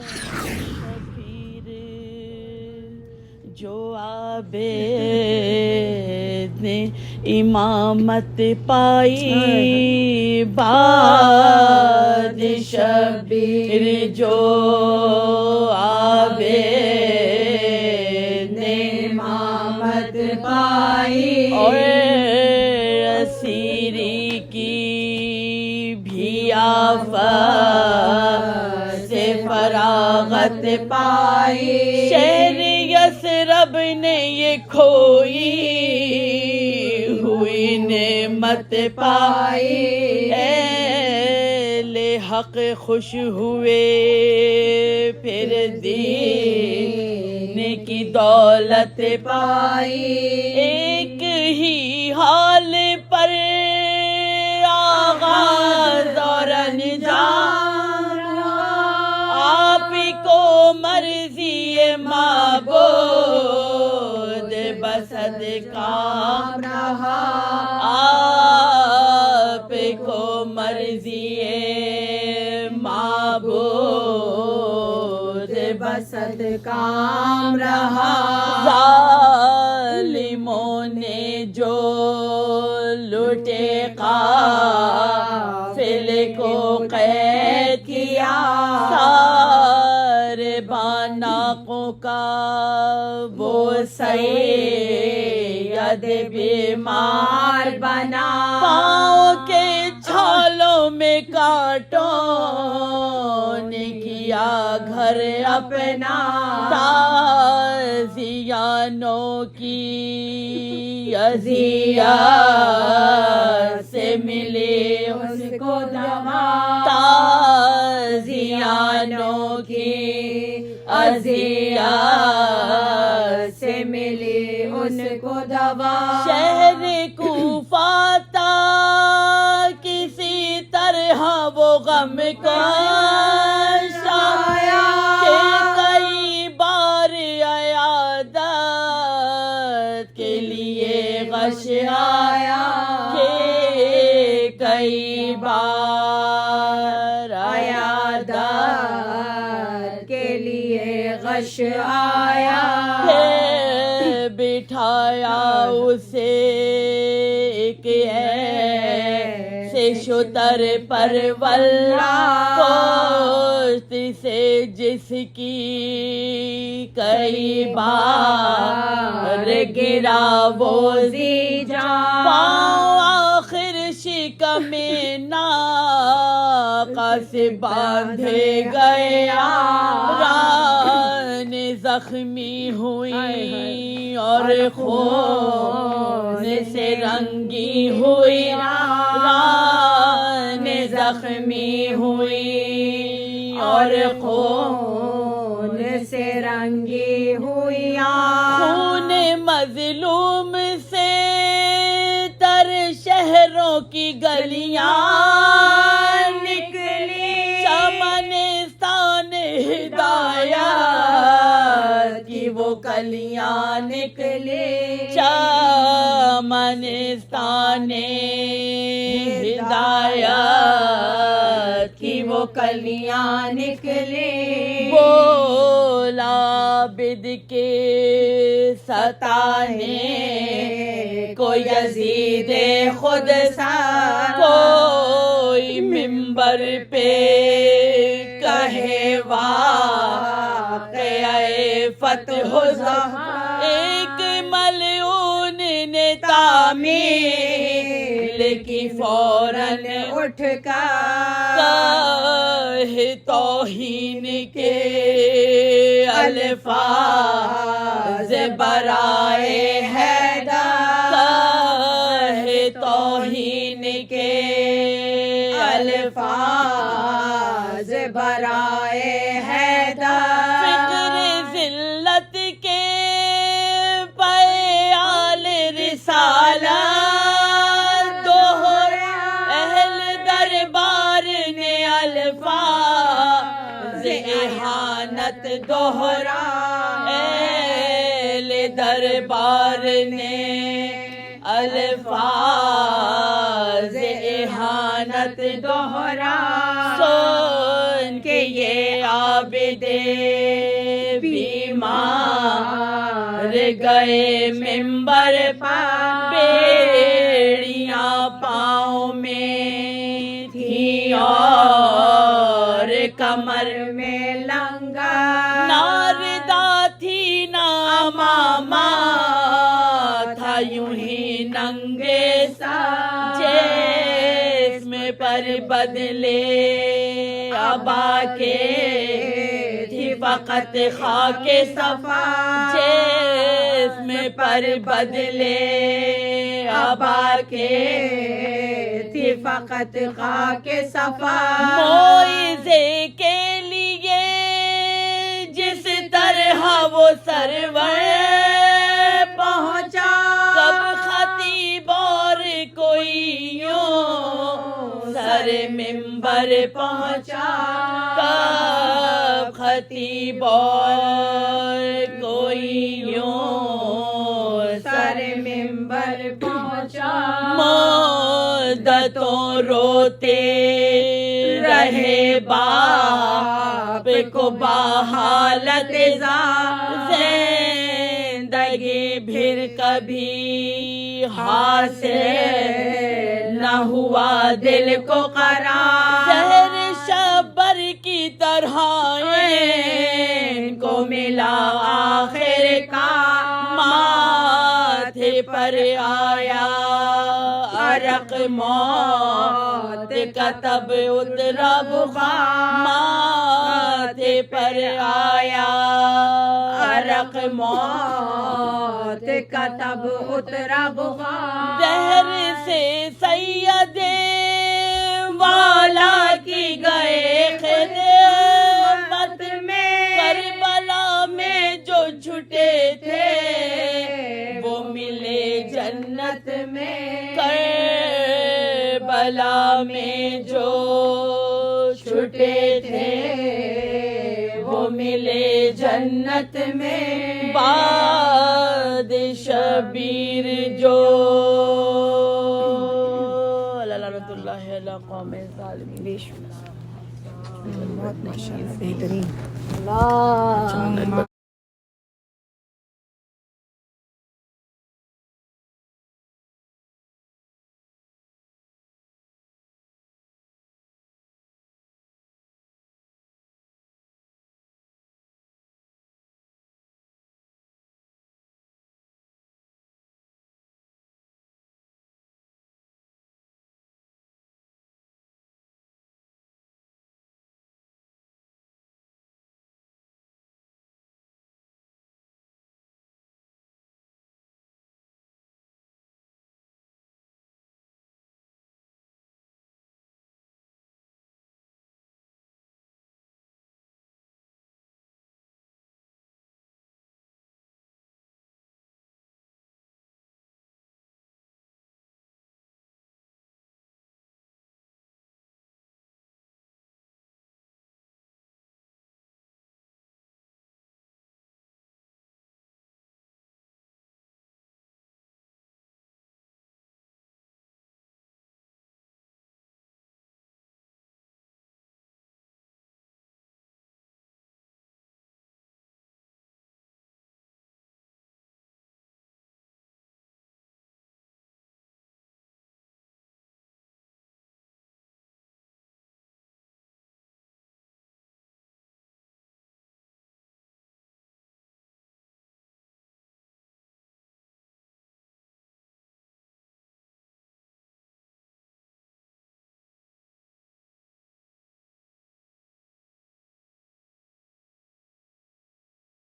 شبیر جو عابد نے امامت پائی، باد شبیر جو عابد نے امامت پائی، اور اسیری کی بھی آفت سے فراغت پائی، شہر یثرب نے یہ کھوئی ہوئی نعمت پائی، اہل حق خوش ہوئے پھر دین کی دولت پائی، ایک ہی حال پر آغاز اور انجام، آپ کو مرضی معبود بسد کام رہا، آپ کو مرضی معبود بسد کام رہا، ظالموں نے جو لوٹے قافلے کو قید کیا، سارے باناقوں کا وہ سید بیمار بنا، پاؤں کے چھالوں میں کانٹوں نے کیا گھر اپنا، تازیانوں کی اذیت سے ملی اس کو دوا، تازیانوں کی اذیت سے ملی اس کو دوا، شہر کوفہ تھا کسی طرح وہ غم کو شایا، کہ کئی بار عیادت کے لیے غش آیا، کہ کئی بار عیادت کے لیے غش آیا، بٹھایا اسے ایک ایسے شتر پر واللہ، پشت سے جس کی کئی بار گرا وہ زی جان، پاؤں آخر شکم ناقہ سے باندھے گیا، ران زخمی ہوئی اور خون سے رنگی ہوئی، ران زخمی ہوئی اور خون سے رنگی ہوئی، خون مظلوم سے تر شہروں کی گلیاں نکلی، چمنستان ہدایت کی وہ کلیاں نکلی، چمنستان ہدایت کی وہ کلیاں نکلی، بولا عابد کے ستانے کو یزید خود سا، کوئی ممبر پہ کہے واقعہ فتح و ظفر، ایک ملعون نے تعمیل کی فوراً اٹھ کر، کہے توہین کے الفاظ برائے حیدر، کہے توہین کے الفاظ برائے حیدر، فکر ذلت کے پیال رسالت دوہرا، اہل دربار نے الفاظ احانت دوہرا، اہل دربار نے الفاظ احانت دوہرا، سن کے یہ عابدے بیمار گئے منبر پر بیڑیاں پاؤں میں تھی اور کمر میں لنگا ناردا تھی نا ماما تھا یوں ہی ننگے سا جسم پر بدلے ابا کے تھی فقط خاک صفا جسم پر بدلے ابا کے تھی فقط خاک صفا موعظے کے لیے جس طرح وہ سرور پہنچا کب خطیب اور کوئی یوں سر منبر پہنچا کب خطیب اور کوئی یوں سر منبر پہنچا مدتوں روتے رہے باپ کو بحالت زندگی پھر کبھی حاصل نہ ہوا دل کو قرار زہر شبر کی طرح ان کو ملا آخر کا ماتھے پر آیا عرق موت کا تب اترا بخار ماتھے پر آیا عرق موت کا تب اترا بخار دہر سے سید والا کی گئے خدمت میں کربلا میں جو چھٹے تھے وہ ملے جنت میں کربلا میں جو چھٹے تھے وہ ملے جنت میں باد شبیر جو لعنت اللہ علی قوم ظالمین بہت ماشاءاللہ بہترین اللہ